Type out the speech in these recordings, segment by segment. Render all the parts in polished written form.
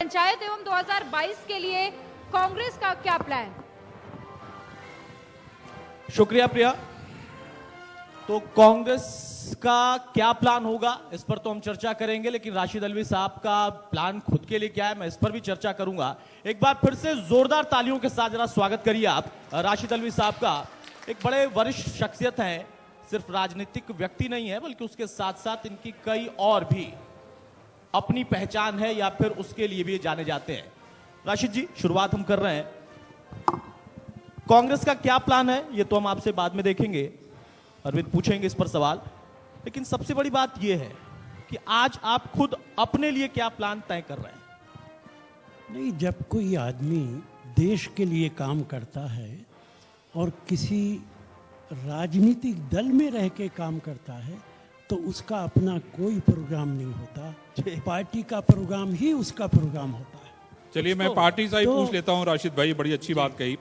पंचायत एवं 2022 के लिए कांग्रेस का क्या प्लान? शुक्रिया प्रिया। तो कांग्रेस का क्या प्लान होगा इस पर तो हम चर्चा करेंगे, लेकिन राशिद अल्वी साहब का प्लान खुद के लिए क्या है मैं इस पर भी चर्चा करूंगा। एक बार फिर से जोरदार तालियों के साथ जरा स्वागत करिए आप राशिद अल्वी साहब का। एक बड़े वरिष्ठ शख्सियत हैं, सिर्फ राजनीतिक व्यक्ति नहीं है बल्कि उसके साथ साथ इनकी कई और भी अपनी पहचान है या फिर उसके लिए भी जाने जाते हैं। राशिद जी, शुरुआत हम कर रहे हैं। कांग्रेस का क्या प्लान है ये तो हम आपसे बाद में देखेंगे, अरविंद पूछेंगे इस पर सवाल, लेकिन सबसे बड़ी बात यह है कि आज आप खुद अपने लिए क्या प्लान तय कर रहे हैं? नहीं, जब कोई आदमी देश के लिए काम करता है और किसी राजनीतिक दल में रह के काम करता है तो उसका अपना कोई प्रोग्राम नहीं होता, पार्टी का प्रोग्राम ही उसका प्रोग्राम होता है। चलिए मैं पार्टी से ही पूछ लेता हूं। राशिद भाई, बड़ी अच्छी बात कही।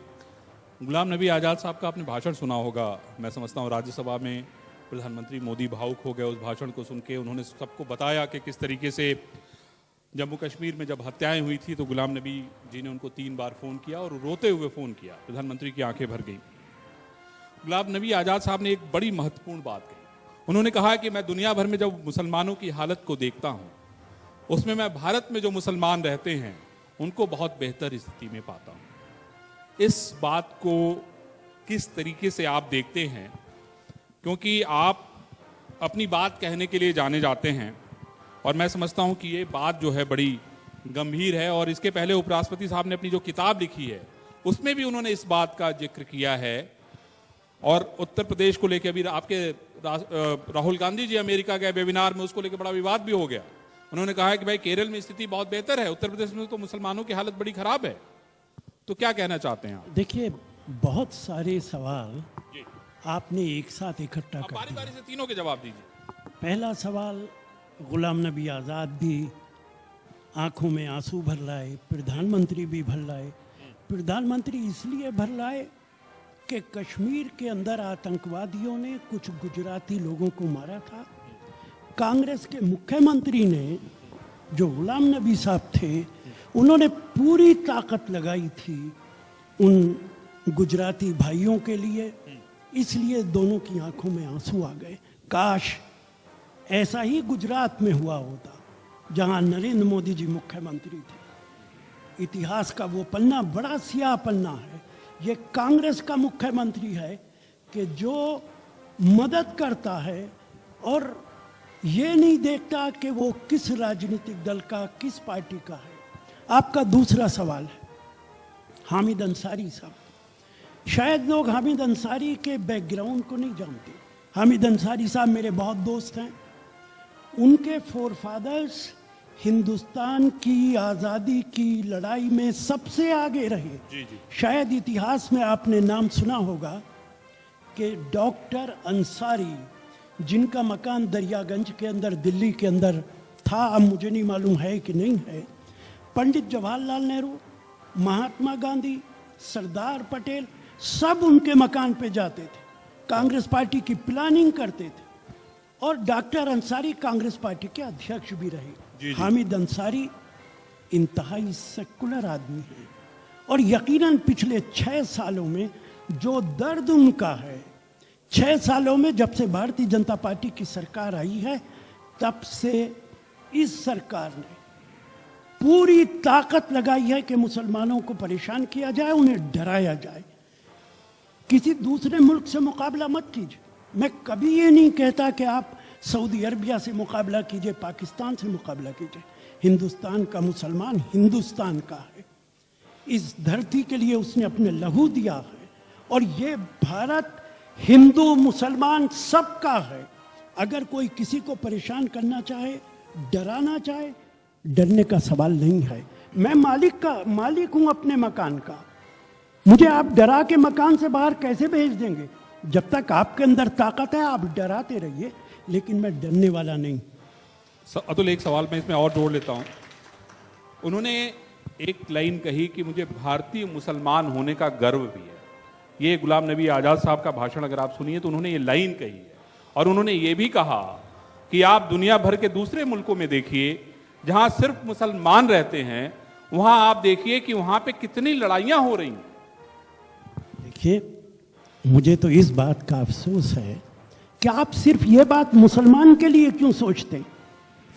गुलाम नबी आज़ाद साहब का आपने भाषण सुना होगा, मैं समझता हूं राज्यसभा में प्रधानमंत्री मोदी भावुक हो गए उस भाषण को सुन के। उन्होंने सबको बताया कि किस तरीके से जम्मू कश्मीर में जब हत्याएं हुई थी तो गुलाम नबी जी ने उनको 3 बार फ़ोन किया और रोते हुए फ़ोन किया। प्रधानमंत्री की आंखें भर गई। गुलाम नबी आज़ाद साहब ने एक बड़ी महत्वपूर्ण बात कही। उन्होंने कहा कि मैं दुनिया भर में जब मुसलमानों की हालत को देखता हूँ उसमें मैं भारत में जो मुसलमान रहते हैं उनको बहुत बेहतर स्थिति में पाता हूँ। इस बात को किस तरीके से आप देखते हैं, क्योंकि आप अपनी बात कहने के लिए जाने जाते हैं और मैं समझता हूं कि ये बात जो है बड़ी गंभीर है। और इसके पहले उपराष्ट्रपति साहब ने अपनी जो किताब लिखी है उसमें भी उन्होंने इस बात का जिक्र किया है। और उत्तर प्रदेश को लेकर अभी आपके राहुल गांधी जी अमेरिका गए वेबिनार में, उसको लेकर बड़ा विवाद भी हो गया। उन्होंने कहा है कि भाई केरल में स्थिति बहुत बेहतर है, उत्तर प्रदेश में तो मुसलमानों की हालत बड़ी खराब है। तो क्या कहना चाहते हैं आप? देखिए, बहुत सारे सवाल आपने एक साथ इकट्ठा कर बारी बारी से तीनों के जवाब दीजिए। पहला सवाल, गुलाम नबी आज़ाद भी आंखों में आंसू भर लाए, प्रधानमंत्री भी भर लाए। प्रधानमंत्री इसलिए भर लाए कि कश्मीर के अंदर आतंकवादियों ने कुछ गुजराती लोगों को मारा था। कांग्रेस के मुख्यमंत्री ने, जो गुलाम नबी साहब थे, उन्होंने पूरी ताकत लगाई थी उन गुजराती भाइयों के लिए, इसलिए दोनों की आंखों में आंसू आ गए। काश ऐसा ही गुजरात में हुआ होता जहां नरेंद्र मोदी जी मुख्यमंत्री थे। इतिहास का वो पन्ना बड़ा सियाह पन्ना है। ये कांग्रेस का मुख्यमंत्री है कि जो मदद करता है और ये नहीं देखता कि वो किस राजनीतिक दल का, किस पार्टी का है। आपका दूसरा सवाल है हामिद अंसारी साहब। शायद लोग हामिद अंसारी के बैकग्राउंड को नहीं जानते। हामिद अंसारी साहब मेरे बहुत दोस्त हैं। उनके फोरफादर्स हिंदुस्तान की आज़ादी की लड़ाई में सबसे आगे रहे। जी। शायद इतिहास में आपने नाम सुना होगा कि डॉक्टर अंसारी, जिनका मकान दरियागंज के अंदर दिल्ली के अंदर था, अब मुझे नहीं मालूम है कि नहीं है, पंडित जवाहरलाल नेहरू, महात्मा गांधी, सरदार पटेल सब उनके मकान पे जाते थे, कांग्रेस पार्टी की प्लानिंग करते थे। और डॉक्टर अंसारी कांग्रेस पार्टी के अध्यक्ष भी रहे। हामिद अंसारी इंतहाई सेकुलर आदमी है और यकीनन पिछले 6 सालों में जो दर्द उनका है, 6 सालों में जब से भारतीय जनता पार्टी की सरकार आई है तब से इस सरकार ने पूरी ताकत लगाई है कि मुसलमानों को परेशान किया जाए, उन्हें डराया जाए। किसी दूसरे मुल्क से मुकाबला मत कीजिए। मैं कभी ये नहीं कहता कि आप सऊदी अरबिया से मुकाबला कीजिए, पाकिस्तान से मुकाबला कीजिए। हिंदुस्तान का मुसलमान हिंदुस्तान का है। इस धरती के लिए उसने अपने लहू दिया है और ये भारत हिंदू मुसलमान सबका है। अगर कोई किसी को परेशान करना चाहे, डराना चाहे, डरने का सवाल नहीं है। मैं मालिक हूं अपने मकान का। मुझे आप डरा के मकान से बाहर कैसे भेज देंगे? जब तक आपके अंदर ताकत है आप डराते रहिए, लेकिन मैं डरने वाला नहीं। अतुल, एक सवाल मैं इसमें और जोड़ लेता हूं। उन्होंने एक लाइन कही कि मुझे भारतीय मुसलमान होने का गर्व भी है। ये गुलाम नबी आज़ाद साहब का भाषण अगर आप सुनिए तो उन्होंने ये लाइन कही है। और उन्होंने ये भी कहा कि आप दुनिया भर के दूसरे मुल्कों में देखिए जहां सिर्फ मुसलमान रहते हैं, वहां आप देखिए कि वहां पे कितनी लड़ाइयां हो रही हैं। देखिए, मुझे तो इस बात का अफसोस है कि आप सिर्फ ये बात मुसलमान के लिए क्यों सोचते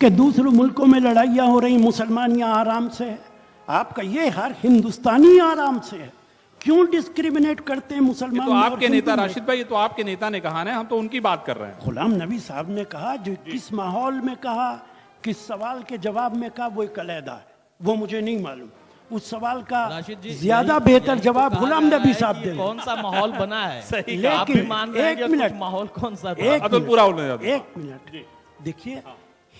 कि दूसरे मुल्कों में लड़ाइयाँ हो रही, मुसलमान यहाँ आराम से है। आपका ये हर हिंदुस्तानी आराम से है, क्यों डिस्क्रिमिनेट करते हैं ये मुसलमान? तो और आपके हिंदू नेता में? राशिद भाई, ये तो आपके नेता ने कहा ना, हम तो उनकी बात कर रहे हैं। गुलाम नबी साहब ने कहा, जो किस माहौल में कहा, किस सवाल के जवाब में कहा, वो एक अलहदा है, वो मुझे नहीं मालूम। उस सवाल का राशिद जी, ज्यादा यही- बेहतर यही तो जवाब कहा गुलाम जा रहा नबी है साहब कि देंगे। कौन सा माहौल बना है। लेकिन आप भी मान रहे हैं कि एक कुछ मिनट, माहौल कौन सा था? एक अतुल मिनट, पूरा बोलने जाते हैं। एक मिनट, देखिए,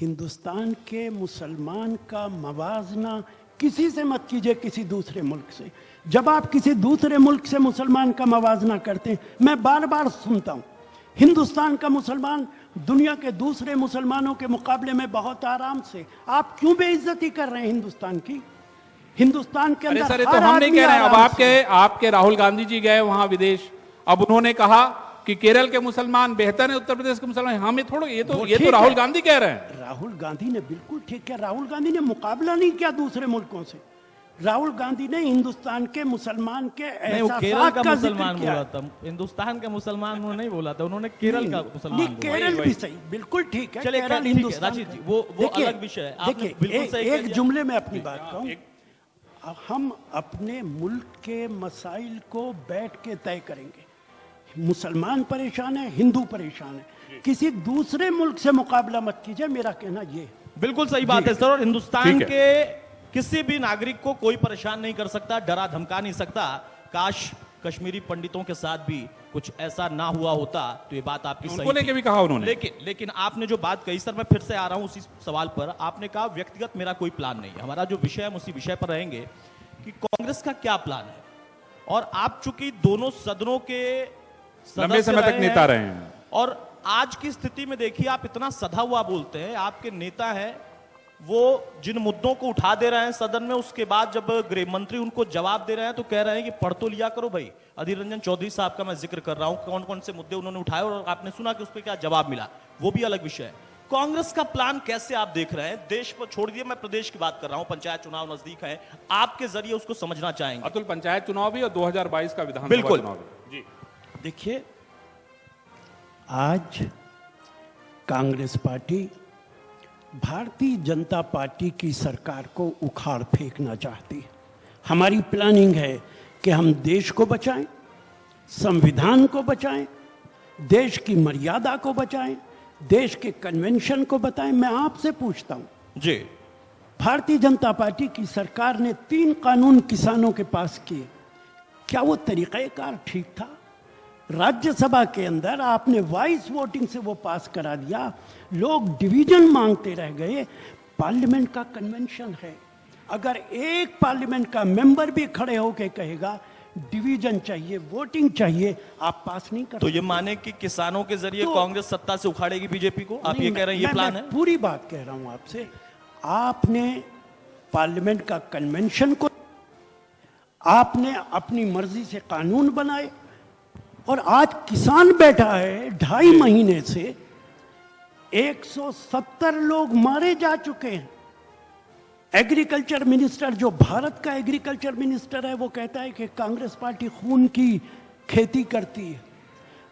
हिंदुस्तान के मुसलमान का मवाजना किसी से मत कीजिए, किसी दूसरे मुल्क से। जब आप किसी दूसरे मुल्क से मुसलमान का मवाजना करते हैं, मैं बार बार सुनता हूं, हिंदुस्तान का मुसलमान दुनिया के दूसरे मुसलमानों के मुकाबले में बहुत आराम से। आप क्यों बेइज्जती कर रहे हैं हिंदुस्तान की? हिंदुस्तान के अरे अंदर सर, ये तो हर हम नहीं आदमी कह रहे हैं। अब आराम से। आपके राहुल गांधी जी गए वहां विदेश, अब उन्होंने कहा कि केरल के मुसलमान बेहतर है उत्तर प्रदेश के मुसलमान। हमें थोड़ा, ये वो तो ठीक राहुल है। गांधी कह रहे हैं। राहुल गांधी ने बिल्कुल ठीक किया। राहुल गांधी ने मुकाबला नहीं किया दूसरे मुल्कों से। राहुल गांधी ने हिंदुस्तान के मुसलमान के नहीं, वो केरल एहसासात का का जिक्र मुसलमान किया। बोला था, हिंदुस्तान का मुसलमान उन्होंने नहीं बोला था, उन्होंने केरल का मुसलमान नहीं, बोला। केरल भी सही, बिल्कुल ठीक है। चलिए, केरल ठीक है, हिंदुस्तान राशिद का- जी, वो देखिए, अलग विषय है। आपने देखिए, बिल्कुल सही कह एक दिया। जुमले में अपनी बात कहूं, हम अपने मुल्क के मसाइल को बैठ के तय करेंगे। मुसलमान परेशान है, हिंदू परेशान है, किसी दूसरे मुल्क से मुकाबला मत कीजिए, मेरा कहना ये है। बिल्कुल सही बात है सर। और हिंदुस्तान ठीक है। के किसी भी नागरिक को कोई परेशान नहीं कर सकता, डरा धमका नहीं सकता। काश कश्मीरी पंडितों के साथ भी कुछ ऐसा ना हुआ होता, तो ये बात आपकी उनको सही लेके थी। भी कहा उन्होंने। लेकिन आपने जो बात कही सर, मैं फिर से आ रहा हूं उसी सवाल पर। आपने कहा व्यक्तिगत मेरा कोई प्लान नहीं है, हमारा जो विषय है हम उसी विषय पर रहेंगे कि कांग्रेस का क्या प्लान है। और आप चूंकि दोनों सदनों के लंबे सदस्य समय तक नेता रहे हैं, और आज की स्थिति में देखिए, आप इतना सधा हुआ बोलते हैं, आपके नेता हैं, वो जिन मुद्दों को उठा दे रहे हैं सदन में, उसके बाद जब गृह मंत्री उनको जवाब दे रहे हैं तो कह रहे हैं कि पढ़ तो लिया करो भाई। अधीर रंजन चौधरी साहब का मैं जिक्र कर रहा हूं, कौन कौन से मुद्दे उन्होंने उठाए और आपने सुना कि उस पर क्या जवाब मिला, वो भी अलग विषय है। कांग्रेस का प्लान कैसे आप देख रहे हैं? देश पर छोड़ दिए, मैं प्रदेश की बात कर रहा हूं, पंचायत चुनाव नजदीक है, आपके जरिए उसको समझना चाहेंगे। अतुल, पंचायत चुनाव भी और 2022 का विधानसभा बिल्कुल। चुनाव भी। जी, देखिए, आज कांग्रेस पार्टी भारतीय जनता पार्टी की सरकार को उखाड़ फेंकना चाहती है। हमारी प्लानिंग है कि हम देश को बचाएं, संविधान को बचाएं, देश की मर्यादा को बचाएं, देश के कन्वेंशन को बताएं। मैं आपसे पूछता हूं, जी, भारतीय जनता पार्टी की सरकार ने 3 कानून किसानों के पास किए, क्या वो तरीक़ाकार ठीक था? राज्यसभा के अंदर आपने वॉइस वोटिंग से वो पास करा दिया, लोग डिवीजन मांगते रह गए। पार्लियामेंट का कन्वेंशन है, अगर एक पार्लियामेंट का मेंबर भी खड़े होकर कहेगा डिवीजन चाहिए, वोटिंग चाहिए, आप पास नहीं कर तो ये माने कि किसानों के जरिए तो- कांग्रेस सत्ता से उखाड़ेगी बीजेपी को, आप नहीं, ये कह रहे हैं, ये मैं- प्लान मैं है? पूरी बात कह रहा हूं आपसे। आपने पार्लियामेंट का कन्वेंशन को, आपने अपनी मर्जी से कानून बनाए, और आज किसान बैठा है 2.5 महीने से, 170 लोग मारे जा चुके हैं। एग्रीकल्चर मिनिस्टर, जो भारत का एग्रीकल्चर मिनिस्टर है, वो कहता है कि कांग्रेस पार्टी खून की खेती करती है।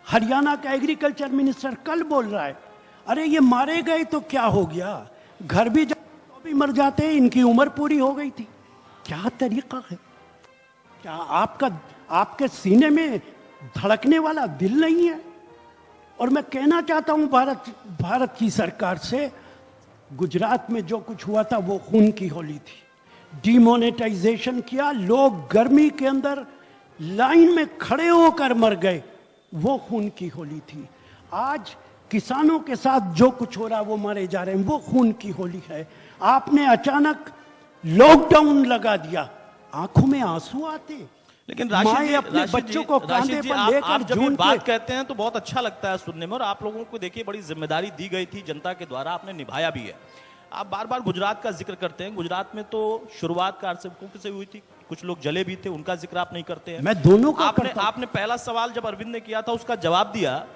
हरियाणा का एग्रीकल्चर मिनिस्टर कल बोल रहा है, अरे ये मारे गए तो क्या हो गया, घर भी जाते तो भी मर जाते हैं, इनकी उम्र पूरी हो गई थी। क्या तरीका है? क्या आपके सीने में धड़कने वाला दिल नहीं है? और मैं कहना चाहता हूं भारत की सरकार से, गुजरात में जो कुछ हुआ था वो खून की होली थी। डिमोनेटाइजेशन किया, लोग गर्मी के अंदर लाइन में खड़े होकर मर गए, वो खून की होली थी। आज किसानों के साथ जो कुछ हो रहा है, वो मारे जा रहे हैं, वो खून की होली है। आपने अचानक लॉकडाउन लगा दिया, आंखों में आंसू आते। लेकिन माएं राशिद जी, अपने बच्चों को कांधे पर लेकर आप जब ये जून बात के, कहते हैं तो बहुत अच्छा लगता है सुनने में, और आप लोगों को देखिए बड़ी जिम्मेदारी दी गई थी जनता के द्वारा, आपने निभाया भी है। आप बार बार गुजरात का जिक्र करते हैं, गुजरात में तो शुरुआत कारसेवकों से हुई थी, कुछ लोग जले भी थे, उनका जिक्र आप नहीं करते हैं। मैं दोनों का करता हूं। आपने पहला सवाल जब अरविंद ने किया था उसका जवाब दिया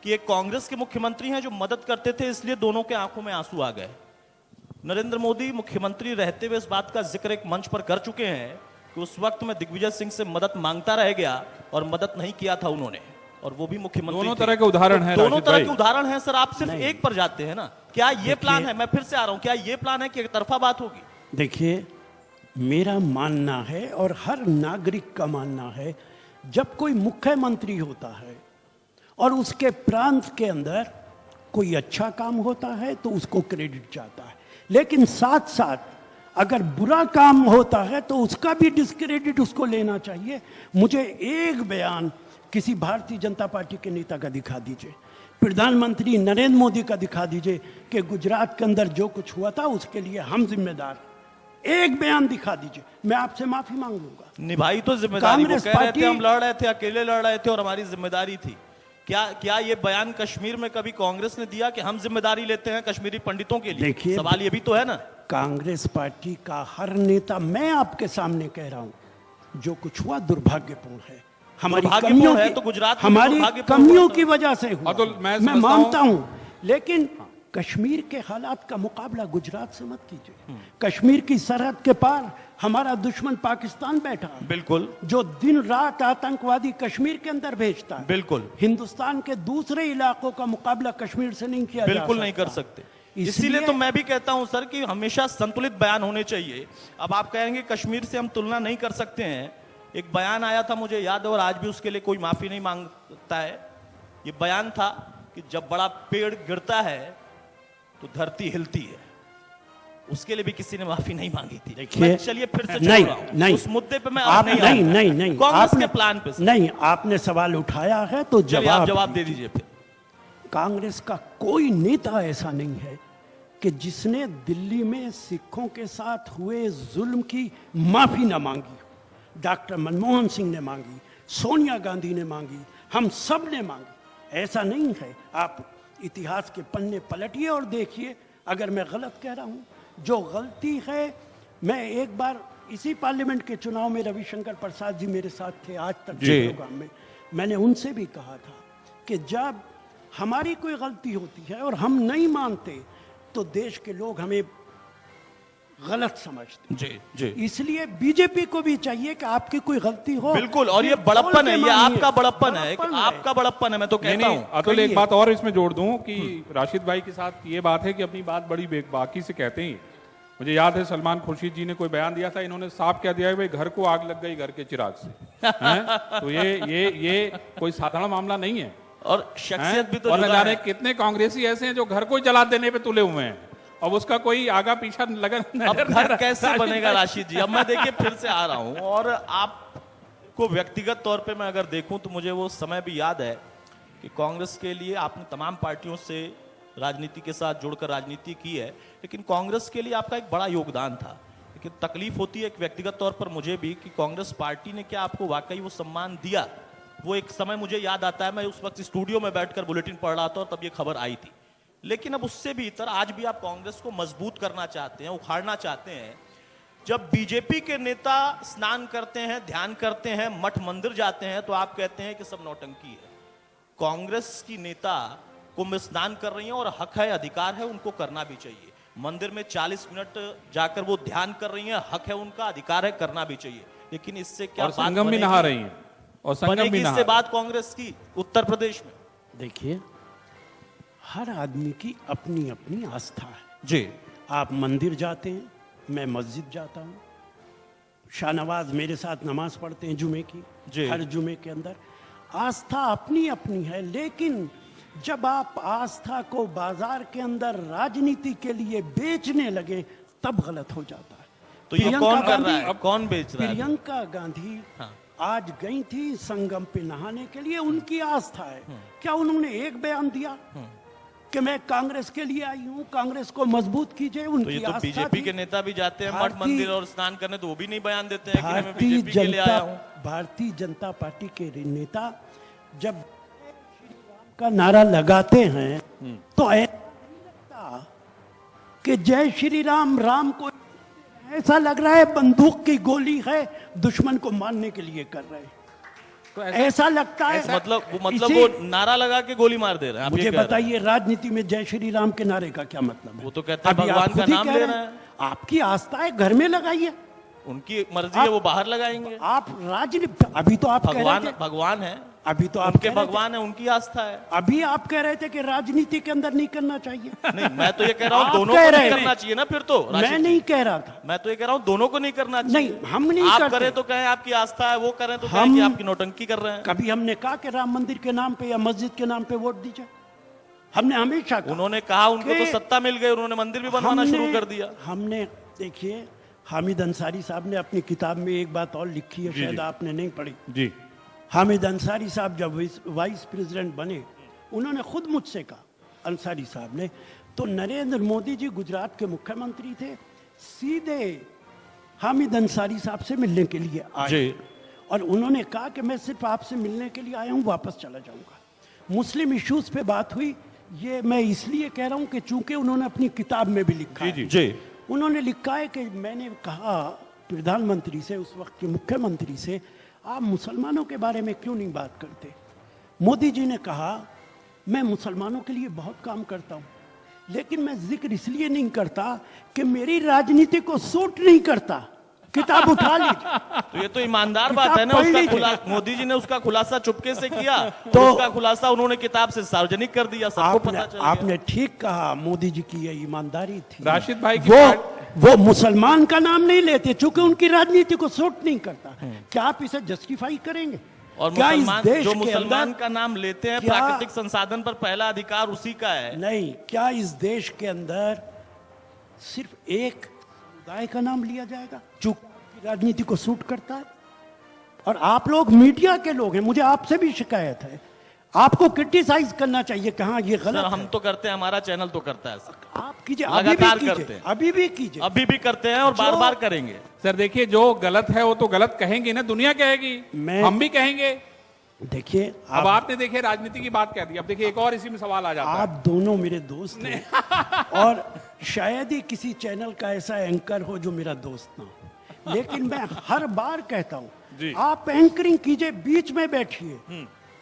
कि एक कांग्रेस के मुख्यमंत्री हैं जो मदद करते थे, इसलिए दोनों के आंखों में आंसू आ गए। नरेंद्र मोदी मुख्यमंत्री रहते हुए इस बात का जिक्र एक मंच पर कर चुके हैं कि उस वक्त मैं दिग्विजय सिंह से मदद मांगता रह गया और मदद नहीं किया था उन्होंने, और वो भी मुख्यमंत्री दोनों थे। तरह के उदाहरण हैं दोनों राशिद तरह भाई। के उदाहरण हैं सर, आप सिर्फ एक पर जाते हैं ना। क्या ये प्लान है, मैं फिर से आ रहा हूं, क्या ये प्लान है कि एक तरफा बात होगी? देखिए, मेरा मानना है और हर नागरिक का मानना है, जब कोई मुख्यमंत्री होता है और उसके प्रांत के अंदर कोई अच्छा काम होता है तो उसको क्रेडिट जाता है, लेकिन साथ साथ अगर बुरा काम होता है तो उसका भी डिस्क्रेडिट उसको लेना चाहिए। मुझे एक बयान किसी भारतीय जनता पार्टी के नेता का दिखा दीजिए, प्रधानमंत्री नरेंद्र मोदी का दिखा दीजिए कि गुजरात के अंदर जो कुछ हुआ था उसके लिए हम जिम्मेदार। एक बयान दिखा दीजिए, मैं आपसे माफी मांग लूंगा। निभाई तो जिम्मेदारी, वो कांग्रेस कह रहे थे पार्टी- हम लड़ रहे थे, अकेले लड़ रहे थे और हमारी जिम्मेदारी थी। क्या ये बयान कश्मीर में कभी कांग्रेस ने दिया कि हम जिम्मेदारी लेते हैं कश्मीरी पंडितों के लिए? देखिए, सवाल ये भी तो है ना। कांग्रेस पार्टी का हर नेता, मैं आपके सामने कह रहा हूं, जो कुछ हुआ दुर्भाग्यपूर्ण है। हमारी दुर्भाग्यपूर्ण कमियों है की, तो गुजरात में हमारी दुर्भाग्यपूर्ण कमियों हुआ की वजह से हुआ। अतुल, मैं मैं समझता मानता हूं, लेकिन कश्मीर के हालात का मुकाबला गुजरात से मत कीजिए। कश्मीर की सरहद के पार हमारा दुश्मन पाकिस्तान बैठा है, बिल्कुल जो दिन रात आतंकवादी कश्मीर के अंदर भेजता है। बिल्कुल हिंदुस्तान के दूसरे इलाकों का मुकाबला कश्मीर से नहीं किया जा बिल्कुल नहीं कर सकता। सकते। इसीलिए तो मैं भी कहता हूं सर कि हमेशा संतुलित बयान होने चाहिए। अब आप कहेंगे कश्मीर से हम तुलना नहीं कर सकते हैं। एक बयान आया था, मुझे याद है, और आज भी उसके लिए कोई माफी नहीं मांगता है। ये बयान था कि जब बड़ा पेड़ गिरता है तो धरती हिलती है, उसके लिए भी किसी ने माफी नहीं मांगी थी। देखिए, चलिए फिर से नहीं, चल रहा हूं। नहीं, उस मुद्दे पे मैं आप अब नहीं नहीं आऊंगा। नहीं नहीं कांग्रेस आपने के प्लान पे सर। नहीं, आपने सवाल उठाया है तो चलिए आप जवाब जवाब दे दीजिए फिर। कांग्रेस का कोई नेता ऐसा नहीं है कि जिसने दिल्ली में सिखों के साथ हुए जुल्म की माफी ना मांगी। डॉक्टर मनमोहन सिंह ने मांगी, सोनिया गांधी ने मांगी, हम सब ने मांगी। ऐसा नहीं है। आप इतिहास के पन्ने पलटिए और देखिए, अगर मैं गलत कह रहा हूं, जो गलती है, मैं एक बार इसी पार्लियामेंट के चुनाव में रविशंकर प्रसाद जी मेरे साथ थे आज तक के प्रोग्राम में, मैंने उनसे भी कहा था कि जब हमारी कोई गलती होती है और हम नहीं मानते तो देश के लोग हमें गलत समझते। जी जी, इसलिए बीजेपी को भी चाहिए कि आपकी कोई गलती हो, बिल्कुल। और ये बोल बड़प्पन के है, ये मानिए। आपका बड़प्पन है, बड़प्पन है। आपका बड़प्पन है। मैं तो नहीं कहता नहीं हूं अतुल, एक कहिए। बात और इसमें जोड़ दूं कि राशिद भाई के साथ ये बात है कि अपनी बात बड़ी बेबाकी से कहते हैं। मुझे याद है सलमान खुर्शीद जी ने कोई बयान दिया था, इन्होंने साफ कह दिया है भाई घर को आग लग गई घर के चिराग से। हैं? तो ये कोई साधारण मामला नहीं है। और शख्सियत भी तो और न जुदा जाने है। कितने कांग्रेसी ऐसे हैं जो घर को ही जला देने पे तुले हुए हैं, अब उसका कोई आगा पीछा लगन अब घर कैसे बनेगा राशिद जी? अब मैं देखिए फिर से आ रहा हूं, और आपको व्यक्तिगत तौर पे मैं अगर देखूं तो मुझे वो समय भी याद है कि कांग्रेस के लिए आपने तमाम पार्टियों से राजनीति के साथ जुड़कर राजनीति की है, लेकिन कांग्रेस के लिए आपका एक बड़ा योगदान था। लेकिन तकलीफ होती है एक व्यक्तिगत तौर पर मुझे भी कि कांग्रेस पार्टी ने क्या आपको वाकई वो सम्मान दिया? वो एक समय मुझे याद आता है, मैं उस वक्त स्टूडियो में बैठकर बुलेटिन पढ़ रहा था और तब ये खबर आई थी। लेकिन अब उससे भी इतर आज भी आप कांग्रेस को मजबूत करना चाहते हैं, उखाड़ना चाहते हैं। जब बीजेपी के नेता स्नान करते हैं, ध्यान करते हैं, मठ मंदिर जाते हैं, तो आप कहते हैं कि सब नौटंकी है। कांग्रेस की नेता कुंभ स्नान कर रही हैं और हक है, अधिकार है, उनको करना भी चाहिए। मंदिर में 40 मिनट जाकर वो ध्यान कर रही हैं, हक है उनका, अधिकार है, करना भी चाहिए। लेकिन इससे क्या और बात संगम भी बनेगी? नहा रही हैं और संगम बनेगी भी नहा इससे बात कांग्रेस की उत्तर प्रदेश में? देखिए, हर आदमी की अपनी अपनी आस्था है। जी, आप मंदिर जाते हैं, मैं मस्जिद जाता हूँ, शाहनवाज मेरे साथ नमाज पढ़ते हैं जुमे की, जी। हर जुमे के अंदर आस्था अपनी अपनी है। लेकिन जब आप आस्था को बाजार के अंदर राजनीति के लिए बेचने लगे तब गलत हो जाता है। तो ये प्रियंका कौन कर रहा गांधी- है? अब कौन बेच रहा है? प्रियंका गांधी हाँ। आज गई थी संगम पे नहाने के लिए, उनकी आस्था है। क्या उन्होंने एक बयान दिया कि मैं कांग्रेस के लिए आई हूं, कांग्रेस को मजबूत कीजिए? तो उनकी ये तो आस्था बीजेपी थी। के नेता भी जाते हैं मठ भारतीय- मंदिर और स्नान करने, तो वो भी नहीं बयान देते हैं कि मैं भारतीय बीजेपी के लिए आया हूं। भारतीय जनता पार्टी के नेता जब का नारा लगाते हैं तो ऐसा नहीं लगता कि जय श्री राम राम को, ऐसा लग रहा है बंदूक की गोली है, दुश्मन को मारने के लिए कर रहे हैं। तो ऐसा लगता है मतलब वो नारा लगा के गोली मार दे रहे हैं, आप ये मुझे कह रहे हैं। बताइए राजनीति में जय श्री राम के नारे का क्या मतलब है? वो तो कहते हैं अभी आप भगवान का खुद ही नाम कह ले रहे रहे हैं। हैं। आपकी आस्था है, घर में लगाइए। उनकी मर्जी है, वो बाहर लगाएंगे। आप राजनीति अभी तो आप कह रहे भगवान थे, भगवान है, अभी तो आप उनके कह रहे थे, भगवान है, उनकी आस्था है। अभी आप कह रहे थे कि राजनीति के अंदर नहीं करना चाहिए। नहीं, मैं तो ये कह रहा हूँ आप दोनों कह को रहे नहीं हैं। करना चाहिए ना फिर तो मैं राशिद नहीं जी। कह रहा था। मैं तो ये कह रहा हूँ दोनों को नहीं करना चाहिए। नहीं, हम नहीं आप करते। करें तो कहें आपकी आस्था है, वो करें तो कहें हम- कि आपकी नौटंकी कर रहे हैं। कभी हमने कहा कि राम मंदिर के नाम पे या मस्जिद के नाम पे वोट दीजिए? हमने हमेशा कहा। उन्होंने कहा उनको तो कि सत्ता मिल गई, उन्होंने मंदिर भी बनवाना शुरू कर दिया। हमने देखिए, हामिद अंसारी साहब ने अपनी किताब में एक बात और लिखी है, शायद आपने नहीं पढ़ी। जी हामिद अंसारी साहब जब वाइस प्रेसिडेंट बने, उन्होंने खुद मुझसे कहा, अंसारी साहब ने, तो नरेंद्र मोदी जी गुजरात के मुख्यमंत्री थे, सीधे हामिद अंसारी साहब से मिलने के लिए आए जी। और उन्होंने कहा कि मैं सिर्फ आपसे मिलने के लिए आया हूं, वापस चला जाऊंगा। मुस्लिम इश्यूज पे बात हुई, ये मैं इसलिए कह रहा हूं कि चूंकि उन्होंने अपनी किताब में भी लिखा है। जी उन्होंने लिखा है कि मैंने कहा प्रधानमंत्री से, उस वक्त के मुख्यमंत्री से, आप मुसलमानों के बारे में क्यों नहीं बात करते? मोदी जी ने कहा, मैं मुसलमानों के लिए बहुत काम करता हूं, लेकिन मैं जिक्र इसलिए नहीं करता कि मेरी राजनीति को सूट नहीं करता। किताब उठा लीजिए। तो ये तो ईमानदार किताब बात है ना। पढ़ उसका लीजिए। मोदी जी ने उसका खुलासा चुपके से किया, तो- तो उसका खुलासा उन्होंने किताब से सार्वजनिक कर दिया, सबको पता चल गया। आपने ठीक कहा, मोदी जी की ये ईमानदारी थी। राशिद भाई की वो मुसलमान का नाम नहीं लेते चूंकि उनकी राजनीति को सूट नहीं करता। क्या आप इसे जस्टिफाई करेंगे? और क्या इस मुसलमान देश जो के मुसलमान अंदर- का नाम लेते हैं, क्या- प्राकृतिक संसाधन पर पहला अधिकार उसी का है। नहीं, क्या इस देश के अंदर सिर्फ एक समुदाय का नाम लिया जाएगा जो राजनीति को सूट करता है? और आप लोग मीडिया के लोग हैं, मुझे आपसे भी शिकायत है, आपको क्रिटिसाइज करना चाहिए कि हाँ ये सर गलत हम है। तो करते हैं, हमारा चैनल तो करता है सर। आप कीजिए, अभी भी लगातार करते कीजिए, हैं। अभी भी कीजिए। अभी भी करते हैं और बार बार करेंगे। सर देखिए, जो गलत है वो तो गलत कहेंगे ना, दुनिया कहेगी, हम भी कहेंगे। देखिए, अब आपने देखिए राजनीति की बात कह दी, अब देखिए एक और इसी में सवाल आ जाता है। आप दोनों मेरे दोस्त हैं और शायद ही किसी चैनल का ऐसा एंकर हो जो मेरा दोस्त ना हो, लेकिन मैं हर बार कहता जी। हूं, आप एंकरिंग कीजिए, बीच में बैठिए,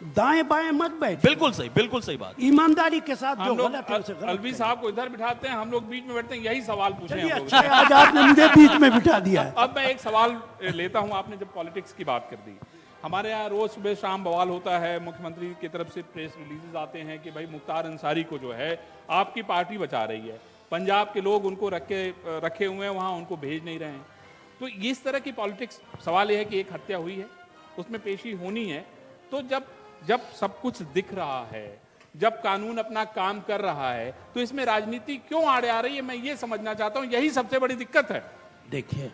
दाएं बाएं मत बैठिए। बिल्कुल सही बात। ईमानदारी के साथ जो हम लोग गलत है उसे गलत अलवी कहें। साहब को इधर बिठाते हैं, हम लोग बीच में बैठते हैं, यही सवाल पूछे चलिए, हम लोग। अच्छा है, आज आपने मुझे बीच में बिठा दिया है। अब मैं एक सवाल लेता हूं, आपने जब पॉलिटिक्स की बात कर दी, हमारे यहाँ रोज सुबह शाम बवाल होता है, मुख्यमंत्री की तरफ से प्रेस रिलीजेस आते हैं कि भाई मुख्तार अंसारी को जो है आपकी पार्टी बचा रही है, पंजाब के लोग उनको रखे हुए हैं वहाँ, उनको भेज नहीं रहे हैं। तो इस तरह की पॉलिटिक्स, सवाल यह है कि एक हत्या हुई है, उसमें पेशी होनी है, तो जब सब कुछ दिख रहा है, जब कानून अपना काम कर रहा है, तो इसमें राजनीति क्यों आड़े आ रही है? मैं ये समझना चाहता हूँ, यही सबसे बड़ी दिक्कत है। देखिए,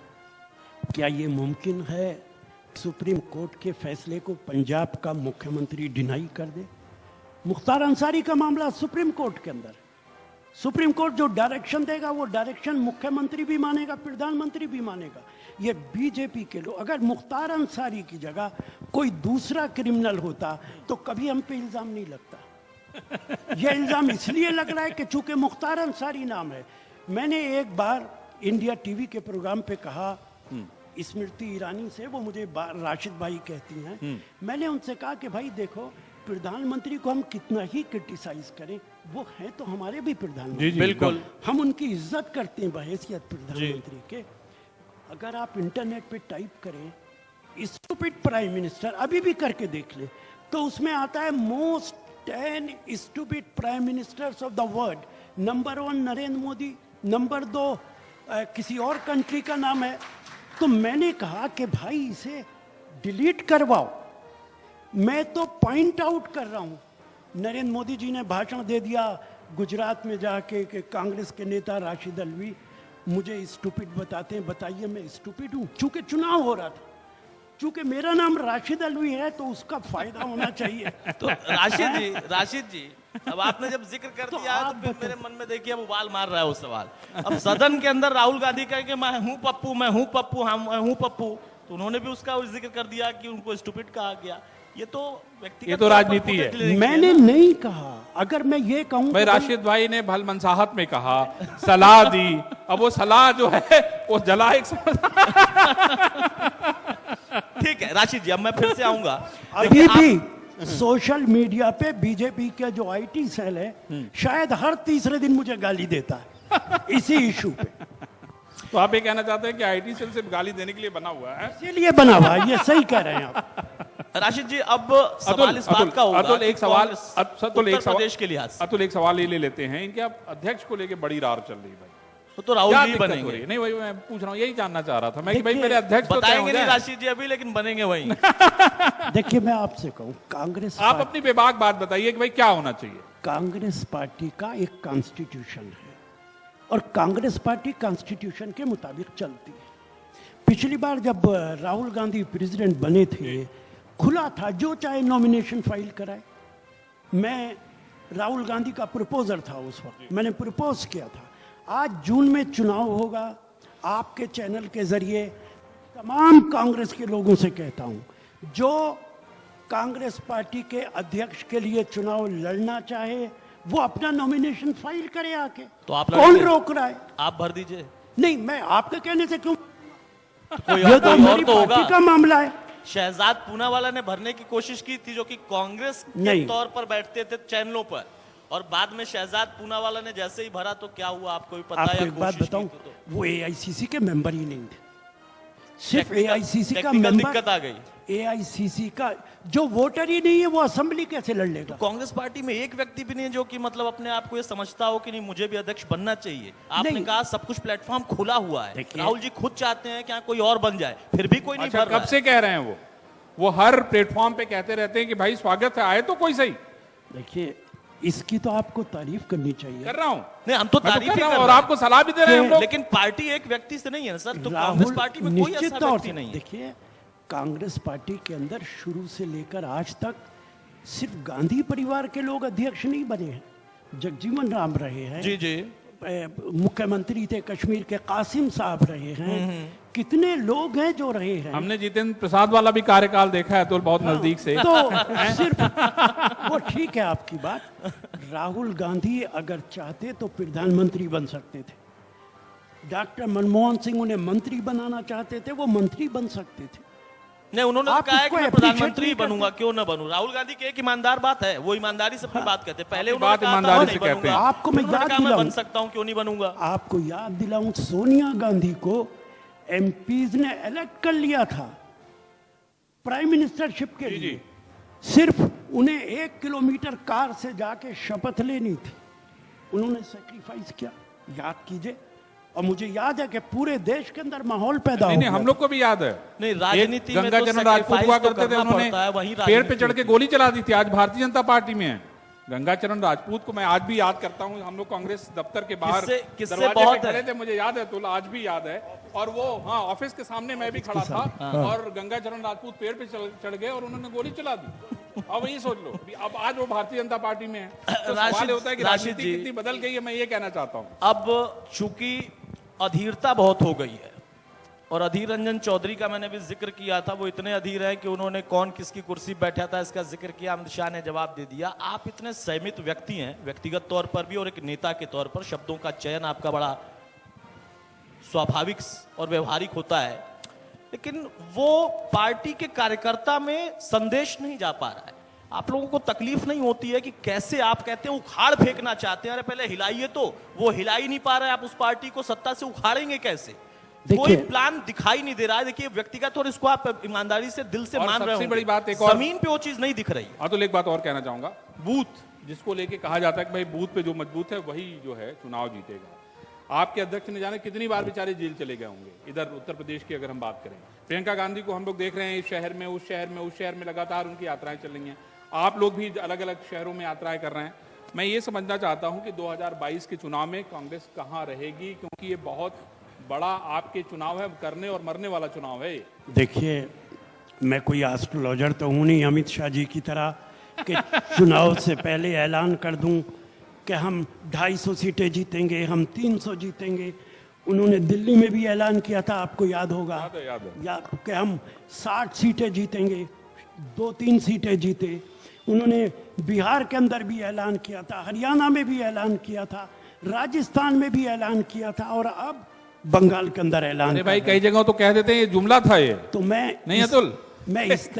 क्या ये मुमकिन है सुप्रीम कोर्ट के फैसले को पंजाब का मुख्यमंत्री डिनाई कर दे? मुख्तार अंसारी का मामला सुप्रीम कोर्ट के अंदर, सुप्रीम कोर्ट जो डायरेक्शन देगा वो डायरेक्शन मुख्यमंत्री भी मानेगा, प्रधानमंत्री भी मानेगा। ये बीजेपी के लोग, अगर मुख्तार अंसारी की जगह कोई दूसरा क्रिमिनल होता तो कभी हम पे इल्जाम नहीं लगता। यह इल्जाम इसलिए लग रहा है कि चूंकि मुख्तार अंसारी नाम है। मैंने एक बार इंडिया टीवी के प्रोग्राम पे कहा, स्मृति ईरानी से, वो मुझे राशिद भाई कहती हैं, मैंने उनसे कहा कि भाई देखो, प्रधानमंत्री को हम कितना ही क्रिटिसाइज करें, वो है तो हमारे भी प्रधानमंत्री। बिल्कुल। हम उनकी इज्जत करते हैं बहैसियत प्रधानमंत्री के। अगर आप इंटरनेट पे टाइप करें स्टूपिड प्राइम मिनिस्टर, अभी भी करके देख ले, तो उसमें आता है most 10 stupid prime ministers of the world. Number 1 Narendra Modi, number 2 किसी और कंट्री का नाम है। तो मैंने कहा कि भाई इसे डिलीट करवाओ, मैं तो पॉइंट आउट कर रहा हूं। नरेंद्र मोदी जी ने भाषण दे दिया गुजरात में जाके कि कांग्रेस के नेता राशिद अलवी मुझे स्टूपिड बताते हैं। बताइए, मैं स्टूपिड हूं? चूंकि चुनाव हो रहा था, चूंकि मेरा नाम राशिद अलवी है तो उसका फायदा होना चाहिए। तो राशिद जी अब आपने जब जिक्र कर तो दिया है, आप तो फिर मेरे मन में देखिए अब उबाल मार रहा है वो सवाल। अब सदन के अंदर राहुल गांधी कहेंगे मैं हूं पप्पू, मैं हूं पप्पू, मैं हूं पप्पू, तो उन्होंने भी उसका जिक्र कर दिया कि उनको स्टूपिड कहा गया। ये तो व्यक्तिगत, ये तो राजनीति है। मैंने नहीं कहा, अगर मैं ये कहूं भाई राशिद भाई ने भल मनसाहत में कहा, सलाह दी, अब वो सलाह जो है वो जला एक ठीक है राशिद जी, अब मैं फिर से आऊंगा। अभी भी सोशल मीडिया पे बीजेपी का जो आईटी सेल है शायद हर तीसरे दिन मुझे गाली देता है इसी इशू पे। तो आप ये कहना चाहते हैं कि आईटी सेल सिर्फ गाली देने के लिए बना हुआ है? इसीलिए बना हुआ है, ये सही कह रहे हैं आप। राशिद जी, अब सवाल इस बात का होगा अतुल एक सवाल, उत्तर प्रदेश के लिहाज से अतुल एक सवाल ये ले लेते हैं कि आप अध्यक्ष को लेके बड़ी रार चल रही है भाई, तो राहुल क्या जी दिक्कत हो बनेंगे? रही है? नहीं वही मैं पूछ रहा हूँ, यही जानना चाह रहा था मैं कि भाई मेरे अध्यक्ष तो तय बताएंगे हो नहीं जाए। राशिद जी अभी, लेकिन बनेंगे वही। देखिए मैं आपसे कहूं, कांग्रेस आप अपनी बेबाक बात बताइए कि भाई क्या होना चाहिए। कांग्रेस पार्टी का एक कॉन्स्टिट्यूशन है और कांग्रेस पार्टी कॉन्स्टिट्यूशन के मुताबिक चलती है। पिछली बार जब राहुल गांधी प्रेसिडेंट बने थे, खुला था जो चाहे नॉमिनेशन फाइल कराए। मैं राहुल गांधी का प्रपोजर था उस वक्त, मैंने प्रपोज किया था। आज जून में चुनाव होगा, आपके चैनल के जरिए तमाम कांग्रेस के लोगों से कहता हूं, जो कांग्रेस पार्टी के अध्यक्ष के लिए चुनाव लड़ना चाहे वो अपना नॉमिनेशन फाइल करे आके। तो आप कौन लड़ेंगे? रोक रहा है? आप भर दीजिए। नहीं, मैं आपके कहने से क्यों, कोई ये तो कोई मेरी तो होगा। पार्टी का मामला है। शहजाद पूनावाला ने भरने की कोशिश की थी, जो कि कांग्रेस के नहीं। तौर पर बैठते थे चैनलों पर, और बाद में शहजाद पूनावाला ने जैसे ही भरा तो क्या हुआ आपको भी पता है? आपको या एक बात कोशिश की बताऊं, थी तो? वो एआईसीसी के मेंबर ही नहीं थे। सिर्फ टेक्निकल- एआईसीसी का टेक्निकल मेंबर, दिक्कत आ गई। एआईसीसी का जो वोटर ही नहीं है वो असेंबली कैसे लड़ लेगा? कांग्रेस पार्टी में एक व्यक्ति भी नहीं है जो कि मतलब अपने आप को ये समझता हो कि नहीं मुझे भी अध्यक्ष बनना चाहिए। आपने नहीं। कहा सब कुछ प्लेटफॉर्म खुला हुआ है, देखिए- राहुल जी खुद चाहते हैं कि यहाँ कोई और बन जाए, फिर भी कोई नहीं अच्छा भर रहा कब है। से कह रहे हैं वो हर प्लेटफॉर्म पे कहते रहते हैं कि भाई स्वागत है, आए तो कोई सही। देखिए, इसकी तो आपको तारीफ करनी चाहिए। कर रहा हूँ नहीं, हम तो मैं तो तारीफ कर ही रहा कर हूँ और रहे हैं। आपको सलाह भी दे रहे हैं हम लोग। लेकिन पार्टी एक व्यक्ति से नहीं है ना सर, तो राहुल कांग्रेस पार्टी में कोई निश्चित ऐसा तौर व्यक्ति से, नहीं है। देखिए कांग्रेस पार्टी के अंदर शुरू से लेकर आज तक सिर्फ गांधी परिवार के लोग अध्यक्ष नहीं बने हैं। जगजीवन राम रहे हैं, जी जी, मुख्यमंत्री थे कश्मीर के, कासिम साहब रहे हैं, कितने लोग हैं जो रहे हैं। हमने जितेंद्र प्रसाद वाला भी कार्यकाल देखा है तो बहुत नजदीक से। तो सिर्फ वो ठीक है आपकी बात। राहुल गांधी अगर चाहते तो प्रधानमंत्री बन सकते थे। डॉक्टर मनमोहन सिंह उन्हें मंत्री बनाना चाहते थे, वो मंत्री बन सकते थे। नहीं उन्होंने तो आप कहा है कि उसको मैं appreciate प्रधानमंत्री नहीं बनूंगा, करते। क्यों ना बनूं। राहुल गांधी की एक ईमानदार बात है, वो ईमानदारी से अपनी बात कहते हैं। पहले अपनी उन्होंने बात कहा था ईमानदारी मैं से नहीं कहते बनूंगा, हैं। आपको मैं फिर उन्होंने याद कहा मैं दिलाऊं। बन सकता हूं, क्यों नहीं बनूंगा। आपको याद दिलाऊं, सोनिया गांधी को एमपीज ने इलेक्ट कर लिया था प्राइम मिनिस्टरशिप के लिए। सिर्फ उन्हें 1 किलोमीटर कार से जाके शपथ लेनी थी, उन्होंने सेक्रीफाइस किया। याद कीजिए। और मुझे याद है कि पूरे देश के अंदर माहौल पैदा नहीं हो नहीं गया हम लोग को भी याद है। नहीं, एक राजनीति में गंगा तो जनरल राजपूत sacrifice हुआ तो करते थे, करना उन्होंने पड़ता है, वही पेड़ पे राजनीति चढ़ के गोली चला दी थी। आज भारतीय जनता पार्टी में है। गंगाचरण राजपूत को मैं आज भी याद करता हूँ, हम लोग कांग्रेस दफ्तर के बाहर किससे दरवाजे बहुत पे है। खड़े थे, मुझे याद है, तो आज भी याद है। और वो हाँ ऑफिस के सामने मैं भी खड़ा था और गंगाचरण राजपूत पेड़ पे चढ़ गए और उन्होंने गोली चला दी। अब वही सोच लो, अब आज वो भारतीय जनता पार्टी में है। तो सवाल ये होता है कि राशिद राजनीति जी, कितनी बदल गई है, मैं ये कहना चाहता हूँ। अब चूंकि अधीरता बहुत हो गई है, और अधीर रंजन चौधरी का मैंने भी जिक्र किया था, वो इतने अधीर हैं कि उन्होंने कौन किसकी कुर्सी बैठा था इसका जिक्र किया, अमित शाह ने जवाब दे दिया। आप इतने संयमित व्यक्ति हैं व्यक्तिगत तौर पर भी और एक नेता के तौर पर, शब्दों का चयन आपका बड़ा स्वाभाविक और व्यवहारिक होता है, लेकिन वो पार्टी के कार्यकर्ता में संदेश नहीं जा पा रहा है। आप लोगों को तकलीफ नहीं होती है कि कैसे आप कहते हैं उखाड़ फेंकना चाहते हैं, अरे पहले हिलाइए, तो वो हिला ही नहीं पा रहे, आप उस पार्टी को सत्ता से उखाड़ेंगे कैसे? कोई प्लान दिखाई नहीं दे रहा है। देखिए व्यक्तिगत और इसको आप ईमानदारी से दिल से और मान रहे सबसे हो, बड़ी बात एक और- जमीन पे वो चीज नहीं दिख रही। अतुल एक बात और कहना चाहूंगा, बूथ जिसको लेके कहा जाता है कि भाई बूथ पे जो मजबूत है वही जो है चुनाव जीतेगा। आपके अध्यक्ष ने जाने कितनी बार बेचारे जेल चले गए होंगे। इधर उत्तर प्रदेश की अगर हम बात करें, प्रियंका गांधी को हम लोग देख रहे हैं इस शहर में उस शहर में उस शहर में लगातार उनकी यात्राएं चल रही हैं। आप लोग भी अलग अलग शहरों में यात्राएं कर रहे हैं। मैं ये समझना चाहता हूं कि 2022 के चुनाव में कांग्रेस कहां रहेगी, क्योंकि ये बहुत बड़ा आपके चुनाव है, करने और मरने वाला चुनाव है। देखिए, मैं कोई एस्ट्रोलॉजर तो हूँ नहीं अमित शाह जी की तरह कि चुनाव से पहले ऐलान कर दूं कि हम 250 सीटें जीतेंगे, हम 300 जीतेंगे। उन्होंने दिल्ली में भी ऐलान किया था, आपको याद होगा, याद है। या कि हम 60 सीटें जीतेंगे, 2-3 सीटें जीते। उन्होंने बिहार के अंदर भी ऐलान किया था, हरियाणा में भी ऐलान किया था, राजस्थान में भी ऐलान किया था, और अब बंगाल के अंदर ऐलान। अरे भाई कई जगहों तो कह देते हैं ये जुमला था ये, तो मैं नहीं अतुल, मैं इस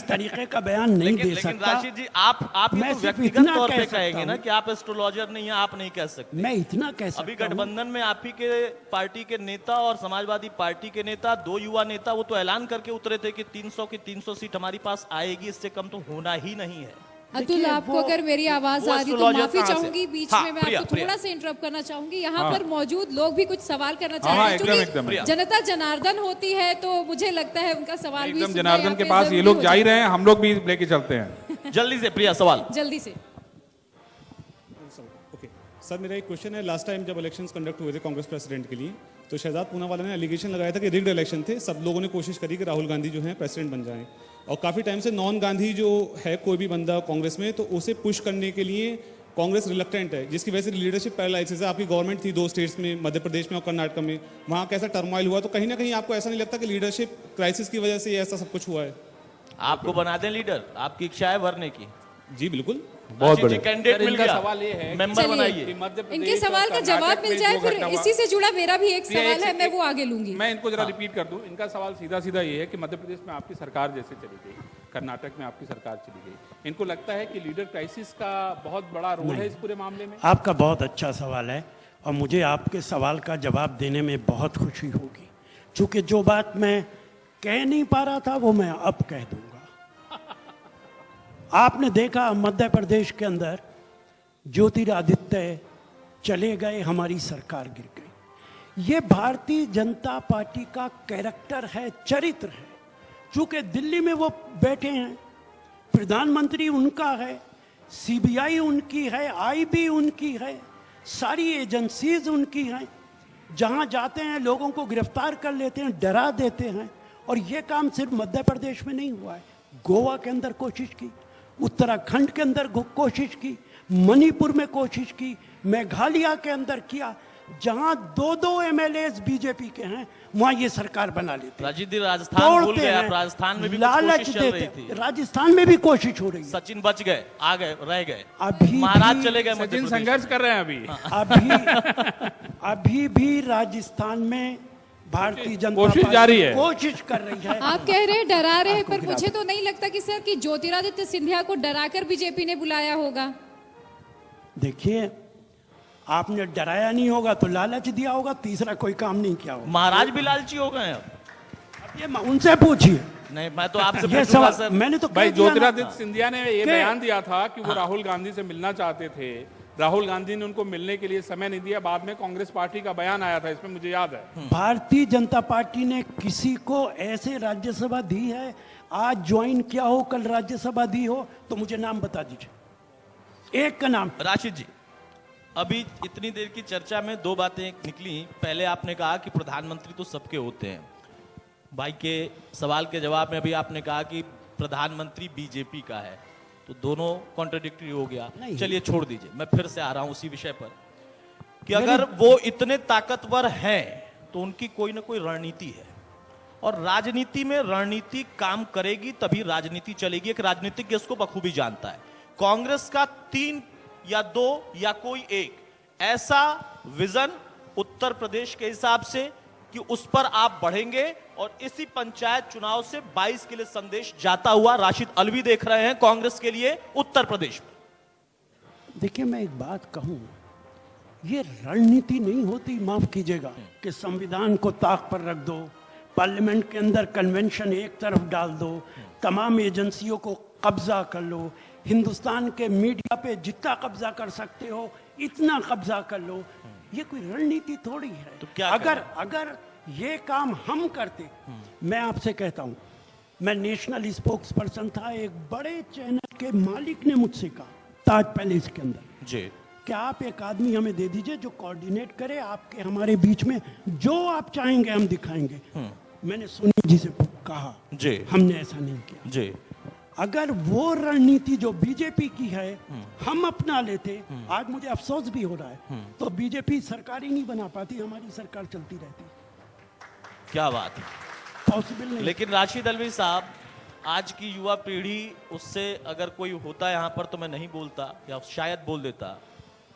तरीके का बयान नहीं दे लेकिन सकता। राशिद जी, आप ये मैं तो सिर्फ व्यक्तिगत इतना तौर कह पे सकता कहेंगे ना हूं। कि आप एस्ट्रोलॉजर नहीं हैं, आप नहीं कह सकते। मैं इतना कह सकता अभी हूं। गठबंधन में आप ही के पार्टी के नेता और समाजवादी पार्टी के नेता, 2 युवा नेता, वो तो ऐलान करके उतरे थे कि 300 की 300 सीट हमारी पास आएगी, इससे कम तो होना ही नहीं है। अतुल, देखिए, आपको वो- अगर मेरी आवाज वो आ रही तो astrologer माफी कहाँ से? चाहूंगी, बीच हाँ, में मैं प्रिया, आपको प्रिया। थोड़ा सा इंटरप्ट करना चाहूंगी। यहाँ हाँ। पर मौजूद लोग भी कुछ सवाल करना हाँ, चाह रहे हैं, एकदम, क्योंकि एकदम, एकदम। जनता जनार्दन होती है तो मुझे लगता है उनका सवाल भी एकदम सुनना जनार्दन यहाँ के पे पास ये जरूरी लोग हो जा ही जाएगा। रहे हैं, हम लोग भी लेके चलते हैं। जल्दी से प्रिया सवाल। जल्दी से। ओके सर, मेरा एक क्वेश्चन है। लास्ट टाइम जब इलेक्शंस कंडक्ट हुए थे कांग्रेस प्रेसिडेंट के लिए, तो शहजाद पूनावाला ने एलिगेशन लगाया था कि रिग्ड इलेक्शन थे। सब लोगों ने कोशिश करी कि राहुल गांधी जो है प्रेसिडेंट बन जाएं, और काफ़ी टाइम से नॉन गांधी जो है कोई भी बंदा कांग्रेस में, तो उसे पुश करने के लिए कांग्रेस रिलक्टेंट है, जिसकी वजह से लीडरशिप पैरालाइसिस है। आपकी गवर्नमेंट थी 2 स्टेट्स में, मध्य प्रदेश में और कर्नाटक में, वहाँ कैसा टर्मोइल हुआ, तो कहीं ना कहीं आपको ऐसा नहीं लगता कि लीडरशिप क्राइसिस की वजह से ये ऐसा सब कुछ हुआ है? आपको बना दें लीडर, आपकी इच्छा है भरने की। जी बिल्कुल। बहुत बढ़िया। कैंडिडेट सर, मिल इनका गया, सवाल ये है मेंबर चलिए। बनाइए। कि मध्य प्रदेश इनके और सवाल का कर्नाटक जवाब मिल में जाए, जो फिर घटना हुआ- इसी से जुड़ा मेरा भी एक प्रिया, सवाल है, मैं वो आगे लूंगी। मैं इनको जरा रिपीट कर दूं। इनका सवाल सीधा सीधा ये है कि मध्य प्रदेश में आपकी सरकार जैसे चली गई, कर्नाटक में आपकी सरकार चली गई, इनको लगता है कि लीडर क्राइसिस का बहुत बड़ा रोल है इस पूरे मामले में? आपका बहुत अच्छा सवाल है और मुझे आपके सवाल का जवाब देने में बहुत खुशी होगी, क्योंकि जो बात मैं कह नहीं पा रहा था वो मैं अब कह दूंगा। आपने देखा मध्य प्रदेश के अंदर ज्योतिरादित्य चले गए, हमारी सरकार गिर गई। ये भारतीय जनता पार्टी का कैरेक्टर है, चरित्र है। चूंकि दिल्ली में वो बैठे हैं, प्रधानमंत्री उनका है, सीबीआई उनकी है, आईबी उनकी है, सारी एजेंसीज उनकी हैं। जहां जाते हैं लोगों को गिरफ्तार कर लेते हैं, डरा देते हैं। और ये काम सिर्फ मध्य प्रदेश में नहीं हुआ है, गोवा के अंदर कोशिश की, उत्तराखंड के अंदर कोशिश की, मणिपुर में कोशिश की, मेघालय के अंदर किया। जहां 2-2 एमएलएस बीजेपी के हैं, वहां ये सरकार बना लेते हैं। राजीव जी, राजस्थान भूल गए आप, राजस्थान में भी कुछ लालच कोशिश चल रही देते, थी। राजस्थान में भी कोशिश हो रही है। सचिन बच गए, आ गए, रह गए, अभी महाराज भी- चले गए मध्य सचिन प्रदेश। संघर्ष कर रहे हैं अभी। अभी भी राजस्थान में भारतीय जनता कोशिश पार्टी जारी है। कोशिश कर रही है। आप कह रहे हैं डरा रहे हैं, पर मुझे तो नहीं लगता कि सर कि ज्योतिरादित्य सिंधिया को डराकर बीजेपी ने बुलाया होगा। देखिए, आपने डराया नहीं होगा तो लालच दिया होगा, तीसरा कोई काम नहीं किया होगा। महाराज भी लालची हो गए हैं अब। अब ये उनसे पूछिए। नहीं, मैं तो आपसे ये पूछूंगा सवाल सर। मैंने तो कह भाई, दिया ना। ज्योतिरादित्य सिंधिया ने ये के- बयान दिया था कि वो राहुल गांधी से मिलना चाहते थे। राहुल गांधी ने उनको मिलने के लिए समय नहीं दिया। बाद में कांग्रेस पार्टी का बयान आया था, इसमें मुझे याद है। भारतीय जनता पार्टी ने किसी को ऐसे राज्यसभा दी है, आज ज्वाइन किया हो, कल राज्यसभा दी हो, तो मुझे नाम बता दीजिए, एक का नाम। राशिद जी, अभी इतनी देर की चर्चा में 2 बातें निकली। पहले आपने कहा कि प्रधानमंत्री तो सबके होते हैं। भाई के सवाल के जवाब में अभी आपने कहा कि प्रधानमंत्री बीजेपी का है, तो दोनों कॉन्ट्रडिक्टरी हो गया। नहीं। चलिए छोड़ दीजिए, मैं फिर से आ रहा हूं उसी विषय पर कि अगर वो इतने ताकतवर हैं तो उनकी कोई ना कोई रणनीति है, और राजनीति में रणनीति काम करेगी तभी राजनीति चलेगी। एक राजनीतिज्ञ इसको बखूबी जानता है। कांग्रेस का 3 या 2 या कोई एक ऐसा विजन उत्तर प्रदेश के हिसाब से कि उस पर आप बढ़ेंगे, और इसी पंचायत चुनाव से 22 के लिए संदेश जाता हुआ राशिद अलवी देख रहे हैं कांग्रेस के लिए उत्तर प्रदेश में। देखिए, मैं एक बात कहूं, ये रणनीति नहीं होती, माफ कीजिएगा, कि संविधान को ताक पर रख दो, पार्लियामेंट के अंदर कन्वेंशन एक तरफ डाल दो, तमाम एजेंसियों को कब्जा कर लो, हिंदुस्तान के मीडिया पे जितना कब्जा कर सकते हो इतना कब्जा कर लो। ये कोई रणनीति थोड़ी है। तो क्या अगर ये काम हम करते, मैं आपसे कहता हूं, मैं नेशनल स्पोक्स पर्सन था, एक बड़े चैनल के मालिक ने मुझसे कहा ताज पैलेस के अंदर, जी, क्या आप एक आदमी हमें दे दीजिए जो कोऑर्डिनेट करे आपके हमारे बीच में, जो आप चाहेंगे हम दिखाएंगे। मैंने सोनी जी से कहा, जी, हमने ऐसा नहीं किया। जी, अगर वो रणनीति जो बीजेपी की है हम अपना लेते, आज मुझे अफसोस भी हो रहा है, तो बीजेपी सरकार ही नहीं बना पाती, हमारी सरकार चलती रहती। क्या बात है। पॉसिबल नहीं। लेकिन राशिद अलवी साहब, आज की युवा पीढ़ी, उससे अगर कोई होता यहाँ पर तो मैं नहीं बोलता या शायद बोल देता।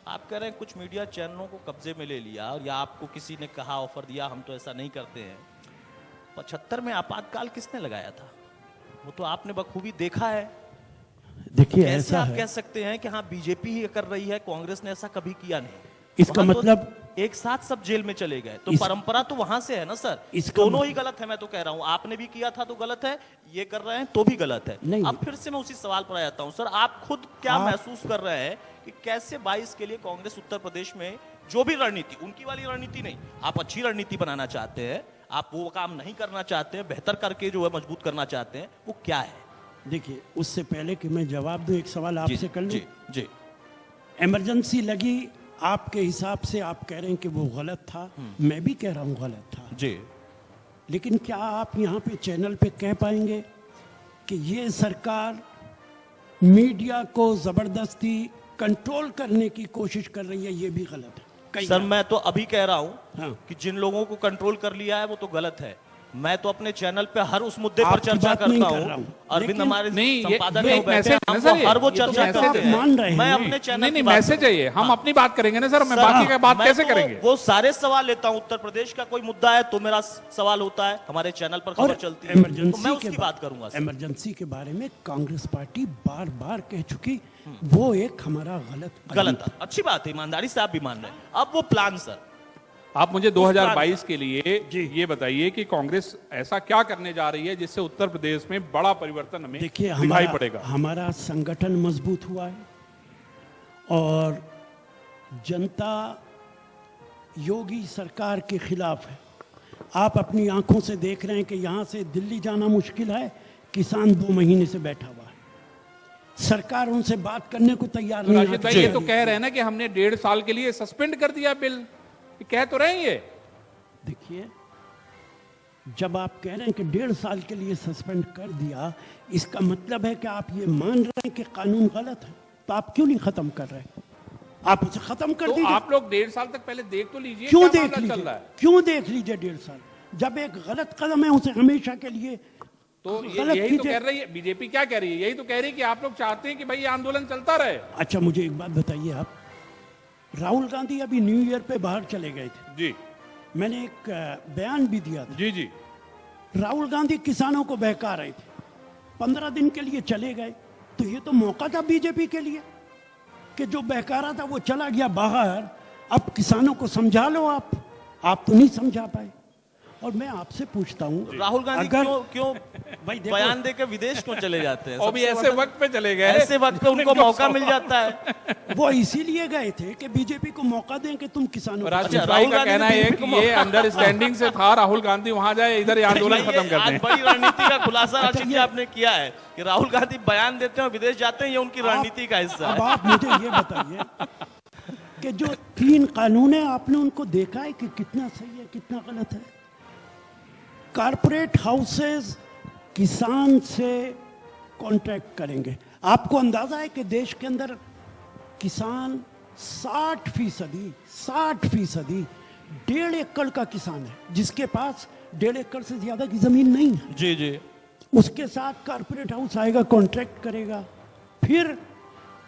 आप कह रहे हैं कुछ मीडिया चैनलों को कब्जे में ले लिया, और या आपको किसी ने कहा, ऑफर दिया, हम तो ऐसा नहीं करते हैं। 75 में आपातकाल किसने लगाया था? वो तो आपने बखूबी देखा है। देखिए कैसे ऐसा आप है, कह सकते हैं कि हाँ बीजेपी ही कर रही है, कांग्रेस ने ऐसा कभी किया नहीं? इसका वहां तो मतलब एक साथ सब जेल में चले गए, तो इस- परंपरा तो वहां से है ना सर। इसका दोनों मतलब- ही गलत है, मैं तो कह रहा हूं। आपने भी किया था तो गलत है, ये कर रहे हैं तो भी गलत है। नहीं। अब फिर से मैं उसी सवाल पर आ जाता हूं सर, आप खुद क्या महसूस कर रहे हैं कि कैसे 22 के लिए कांग्रेस उत्तर प्रदेश में जो भी रणनीति, उनकी वाली रणनीति नहीं, आप अच्छी रणनीति बनाना चाहते हैं, आप वो काम नहीं करना चाहते हैं, बेहतर करके जो है मजबूत करना चाहते हैं, वो क्या है? देखिए उससे पहले कि मैं जवाब दूं, एक सवाल आपसे कर लूं। जी जी इमरजेंसी लगी, आपके हिसाब से आप कह रहे हैं कि वो गलत था, मैं भी कह रहा हूं गलत था, जी। लेकिन क्या आप यहाँ पे चैनल पे कह पाएंगे कि ये सरकार मीडिया को जबरदस्ती कंट्रोल करने की कोशिश कर रही है? ये भी गलत है। कई सर मैं तो अभी कह रहा हूं हाँ। कि जिन लोगों को कंट्रोल कर लिया है वो तो गलत है। मैं तो अपने चैनल पे हर उस मुद्दे पर आपकी चर्चा बात नहीं करता कर रहा हूं। हूं। अरविंद लेकिन- हमारे नहीं, ये संपादक एक हैं, वो बैठे मैसेज हैं, है ना हमको सर, हर वो ये तो चर्चा मैसेज करते है। मान रहे हैं। हैं। मैं नहीं, अपने चैनल नहीं की नहीं बात मैसेज कर है रहा ये, हूं। हम अपनी बात करेंगे ना सर, मैं सर, बाकी का बात मैं कैसे तो करेंगे? वो सारे सवाल लेता हूं। उत्तर प्रदेश का कोई मुद्दा है तो मेरा सवाल होता है, हमारे चैनल पर और खबर चलती है, इमरजेंसी तो मैं के उसकी बात करूंगा सर। इमरजेंसी के बारे में कांग्रेस पार्टी बार बार कह चुकी, वो एक हमारा गलत कदम गलत था। अच्छी बात है, ईमानदारी से आप भी मान रहे हैं। अब वो प्लान सर, आप मुझे 2022 के लिए जी। ये बताइए कि कांग्रेस ऐसा क्या करने जा रही है जिससे उत्तर प्रदेश में बड़ा परिवर्तन हमें देखिए दिखाई पड़ेगा? हमारा संगठन मजबूत हुआ है और जनता योगी सरकार के खिलाफ है। आप अपनी आंखों से देख रहे हैं कि यहाँ से दिल्ली जाना मुश्किल है, किसान 2 महीने से बैठा हुआ है, सरकार उनसे बात करने को तैयार नहीं। राशिद भाई ये तो कह रहे हैं ना कि हमने 1.5 साल के लिए सस्पेंड कर दिया बिल, ये कह तो रहे हैं ये। देखिए जब आप कह रहे हैं कि 1.5 साल के लिए सस्पेंड कर दिया, इसका मतलब है कि आप ये मान रहे हैं कि कानून गलत है, तो आप क्यों नहीं खत्म कर रहे? आप उसे खत्म कर तो दीजिए। आप लोग 1.5 साल तक पहले देख तो लीजिए क्यों क्या देख मामला चल लीजिए? रहा है। क्यों देख लीजिए 1.5 साल? जब एक गलत कदम है उसे हमेशा के लिए तो गलत यही तो कीजिए। कह रही है बीजेपी, क्या कह रही है? यही तो कह रही है कि आप लोग चाहते हैं कि भाई ये आंदोलन चलता रहे। अच्छा मुझे एक बात बताइए, आप राहुल गांधी अभी न्यू ईयर पे बाहर चले गए थे, जी मैंने एक बयान भी दिया था। जी जी राहुल गांधी किसानों को बहका रहे थे, 15 दिन के लिए चले गए, तो ये तो मौका था बीजेपी के लिए कि जो बहका रहा था वो चला गया बाहर, अब किसानों को समझा लो। आप तो नहीं समझा पाए। और मैं आपसे पूछता हूं, राहुल गांधी अगर क्यों भाई देखो, बयान देकर विदेश क्यों चले जाते हैं? और भी सबसे ऐसे बड़ा- वक्त पे चले गए, ऐसे वक्त पे उनको मौका मिल जाता है। वो इसीलिए गए थे कि बीजेपी को मौका दें कि तुम किसानों को राशिद अच्छा, भाई राहुल का गांधी कहना ने है बीजेपी कि को ये मौका- अंडरस्टैंडिंग से था राहुल गांधी वहां जाए, इधर ये आंदोलन ये खत्म कर आज दें। बड़ी रणनीति का खुलासा अच्छा, राशिद जी आपने किया है कि राहुल गांधी बयान देते हैं और विदेश जाते हैं, ये उनकी रणनीति का हिस्सा अब है। आप मुझे ये बताइए कि जो 3 कानून है आपने उनको देखा है कि कितना सही है कितना गलत है? कारपोरेट हाउसेस किसान से कॉन्ट्रैक्ट करेंगे। आपको अंदाजा है कि देश के अंदर किसान 60% 1.5 एकड़ का किसान है, जिसके पास 1.5 एकड़ से ज्यादा की जमीन नहीं है। जी जी, उसके साथ कारपोरेट हाउस आएगा, कॉन्ट्रैक्ट करेगा, फिर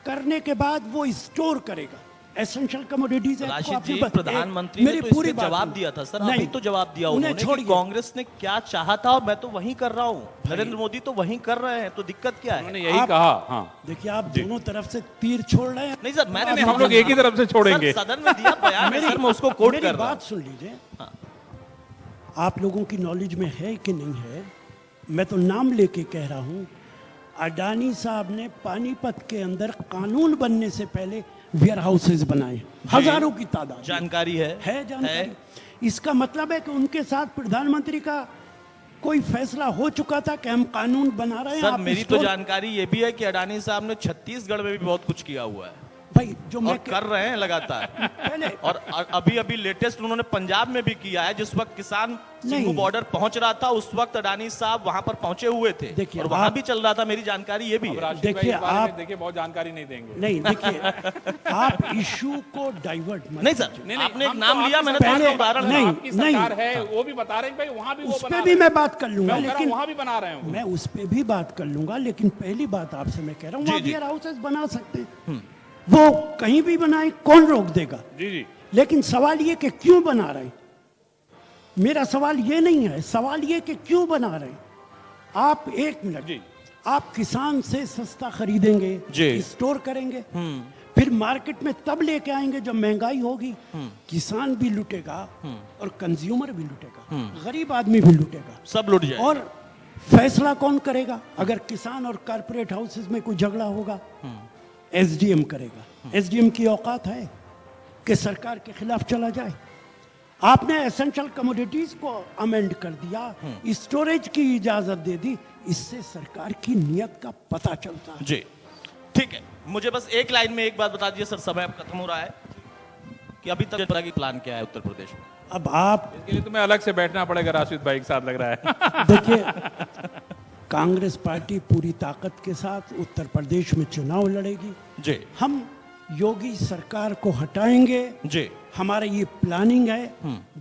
करने के बाद वो स्टोर करेगा एसेंशियल कमोडिटीज। राशिद जी प्रधानमंत्री ने तो इस पे जवाब दिया था सर, अभी तो जवाब दिया उन्होंने कि कांग्रेस ने क्या चाहा था और मैं तो वही कर रहा हूँ, नरेंद्र मोदी तो वही कर रहे हैं, तो दिक्कत क्या है? उन्होंने यही कहा। हाँ देखिए आप दोनों तरफ से तीर छोड़ रहे हैं। नहीं सर, मैंने नहीं, हम लोग एक ही तरफ से छोड़ेंगे। सर, सदन में दिया बयान है सर, मैं उसको कोट मेरी कर रहा बात हूं। सुन लीजिए, आप लोगों की नॉलेज में है कि नहीं है, मैं तो नाम लेके कह रहा हूं। अडानी साहब ने पानीपत के अंदर कानून बनने से पहले वेयर हाउसेज बनाए, हजारों की तादाद जानकारी है जानकारी। इसका मतलब है कि उनके साथ प्रधानमंत्री का कोई फैसला हो चुका था कि हम कानून बना रहे हैं। सर आप मेरी तो स्टोर- जानकारी ये भी है कि अडानी साहब ने छत्तीसगढ़ में भी बहुत कुछ किया हुआ है भाई जो और मैं कर रहे हैं लगातार। पहले और अभी लेटेस्ट उन्होंने पंजाब में भी किया है, जिस वक्त किसान सिंघू नहीं। बॉर्डर पहुंच रहा था उस वक्त अडानी साहब वहां पर पहुंचे हुए थे, देखिए, और वहां आप- भी चल रहा था, मेरी जानकारी ये भी अब है। राशिद भाई देखिए, इस बारे में आप- देखिए बहुत जानकारी नहीं देंगे। नहीं देखिए आप इशू को डाइवर्ट मत नहीं सर, कीजिए। आपने एक हम नाम तो लिया, आपकी मैंने पहले- तो उदाहरण नहीं, आपकी सरकार है, वो भी बता रहे हैं भाई वहां भी वो उस बना पे भी रहे मैं बात कर हैं। लूंगा, मैं कह रहा हूं लेकिन वहां भी बना रहे हैं। मैं उस पे भी बात कर लूंगा, लेकिन पहली बात आपसे मैं कह रहा हूँ जी, वहाँ जी। वेयर हाउसेस बना सकते हैं, वो कहीं भी बनाए, कौन रोक देगा? जी जी लेकिन सवाल ये कि क्यों बना रहे हैं? मेरा सवाल ये नहीं है, सवाल ये कि क्यों बना रहे हैं आप। एक मिनट जी। आप किसान से सस्ता खरीदेंगे, जी। स्टोर करेंगे, फिर मार्केट में तब लेके आएंगे जब महंगाई होगी। किसान भी लुटेगा और कंज्यूमर भी लुटेगा, गरीब आदमी भी लुटेगा, सब लुट जाए। और फैसला कौन करेगा? अगर किसान और कारपोरेट हाउसेस में कोई झगड़ा होगा, एसडीएम करेगा। एसडीएम की औकात है कि सरकार के खिलाफ चला जाए? आपने एसेंशियल कमोडिटीज को अमेंड कर दिया, स्टोरेज की इजाजत दे दी, इससे सरकार की नीयत का पता चलता है। जी ठीक है, मुझे बस एक लाइन में एक बात बता दीजिए सर, समय अब खत्म हो रहा है, कि अभी तक की प्लान क्या है उत्तर प्रदेश में? अब आप इसके लिए तुम्हें अलग से बैठना पड़ेगा राशिद भाई के साथ, लग रहा है। देखिए, कांग्रेस पार्टी पूरी ताकत के साथ उत्तर प्रदेश में चुनाव लड़ेगी। जी हम योगी सरकार को हटाएंगे, जी हमारा ये प्लानिंग है।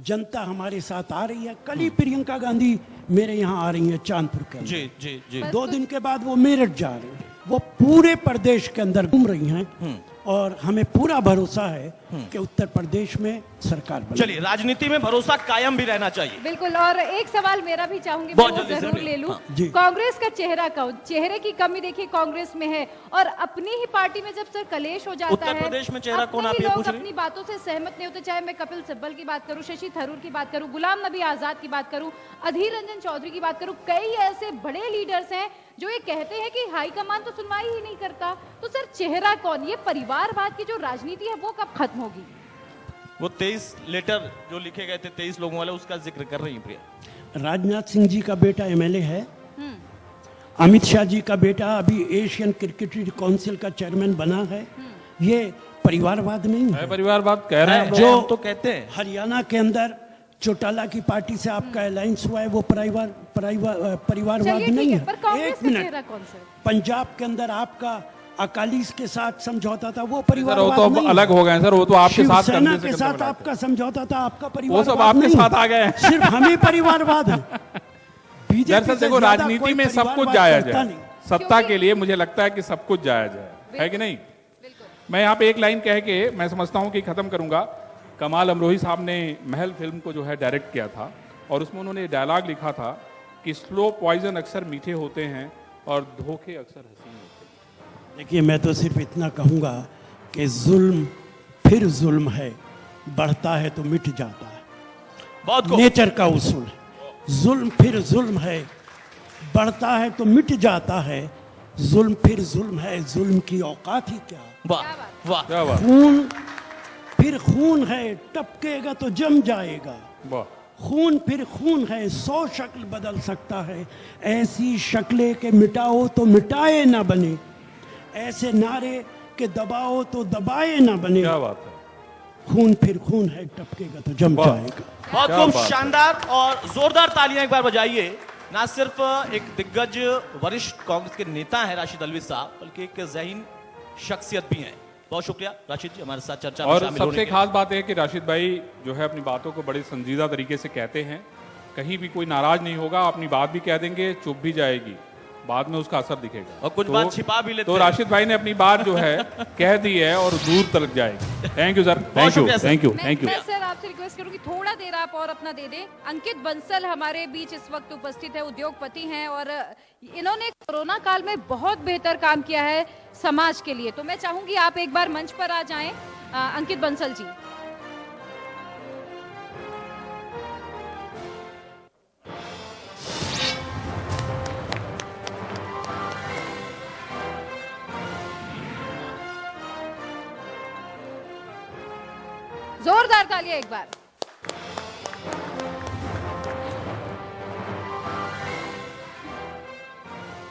जनता हमारे साथ आ रही है। कल ही प्रियंका गांधी मेरे यहाँ आ रही है चांदपुर के अंदर। जी जी जी 2 दिन के बाद वो मेरठ जा रही हैं। वो पूरे प्रदेश के अंदर घूम रही हैं और हमें पूरा भरोसा है कि उत्तर प्रदेश में सरकार बनेगी। चलिए, राजनीति में भरोसा कायम भी रहना चाहिए। बिल्कुल। और एक सवाल मेरा भी चाहूंगी, बहुत मैं वो जल्दी से, जरूर ले लूं। हाँ, जी। कांग्रेस का चेहरा का चेहरे की कमी देखिए कांग्रेस में है, और अपनी ही पार्टी में जब सर कलेश हो जाता उत्तर है, प्रदेश में चेहरा अपने कौन, आप ही ये लोग पूछ रही? अपनी बातों से सहमत नहीं होते, चाहे मैं कपिल सिब्बल की बात करूं, शशि थरूर की बात करूं, गुलाम नबी आजाद की बात करूं, अधीर रंजन चौधरी की बात करूं, कई ऐसे बड़े लीडर्स हैं जो ये कहते हैं कि हाईकमान तो सुनवाई ही नहीं करता। तो सर चेहरा कौन? ये परिवारवाद की जो राजनीति है वो कब खत्म होगी? वो 23 लेटर जो लिखे गए थे 23 लोगों वाले, उसका जिक्र कर रही हैं प्रिया। राजनाथ सिंह जी का बेटा एमएलए है, अमित शाह जी का बेटा अभी एशियन क्रिकेट काउंसिल का चेयरमैन बना है। ये परिवारवाद नहीं है। परिवारवाद कह रहे हैं हम लोग। जो हम तो कहते हैं हरियाणा के अंदर चौटाला की पार्टी से आपका अलायंस हुआ है, वो परिवारवाद चलिए नहीं ठीक है, है। पर कांग्रेस एक का मिनट, चेहरा कौन सा है? पंजाब के अंदर आपका अकालीस के साथ समझौता था, वो सर वो परिवारवाद तो नहीं अब है। अलग हो गए हैं सर, वो तो आपके साथ शिवसेना कंधे से के कंधे साथ मिला के। आपका समझौता था, आपका वो परिवारवाद सब आपके नहीं साथ है। आ गए हैं। सिर्फ हम ही परिवारवाद हैं। बीजेपी दरअसल से देखो, ज्यादा राजनीति कोई में सब कुछ परिवारवाद जायज करता है। नहीं। सत्ता के लिए मुझे लगता है कि सब कुछ जायज है कि नहीं? मैं यहाँ पे एक लाइन कह के मैं समझता हूँ कि खत्म करूंगा। कमाल अमरोही साहब ने महल फिल्म को जो है डायरेक्ट किया था, और उसमें उन्होंने डायलॉग लिखा था कि स्लो पॉइजन अक्सर मीठे होते हैं और धोखे अक्सर हसीन होते हैं। देखिए, मैं तो सिर्फ इतना कहूंगा कि जुल्म फिर जुल्म है, बढ़ता है तो मिट जाता है। बहुत को नेचर का उसूल है। जुल्म फिर जुल्म है, बढ़ता है तो मिट जाता है। जुल्म फिर जुल्म है, जुल्म की औकात ही क्या। वाह वाह क्या बात, खून फिर खून है, टपकेगा तो जम जाएगा। वाह। खून फिर खून है, 100 शक्ल बदल सकता है। ऐसी शक्लें के मिटाओ तो मिटाए ना बने, ऐसे नारे के दबाओ तो दबाए ना बने। क्या बात है। खून फिर खून है, टपकेगा तो जम वाह। जाएगा। बहुत क्या खूब, बात है। शानदार और जोरदार तालियां एक बार बजाइए। ना सिर्फ एक दिग्गज वरिष्ठ कांग्रेस के नेता हैं राशिद अल्वी साहब, बल्कि एक ज़हीन शख्सियत भी हैं। बहुत शुक्रिया राशिद जी हमारे साथ चर्चा में और शामिल होने सबसे के खास बात है कि राशिद भाई जो है अपनी बातों को बड़े संजीदा तरीके से कहते हैं। कहीं भी कोई नाराज नहीं होगा, अपनी बात भी कह देंगे, चुप भी जाएगी, बाद में उसका असर दिखेगा। और कुछ बात छिपा भी लेते तो हैं। राशिद भाई ने अपनी बात जो है कह दी है और दूर तक जाएगी। Thank you sir, thank you, शुक्रिया sir. Thank you, thank you. मैं सर आपसे रिक्वेस्ट करूंगी थोड़ा देर आप और अपना दे दें। अंकित बंसल हमारे बीच इस वक्त उपस्थित है, उद्योगपति हैं और इन्होंने कोरोना काल में बहुत बेहतर काम किया है समाज के लिए। तो मैं चाहूंगी आप एक बार मंच पर आ जाएं, अंकित बंसल जी। जोरदार तालियां एक बार।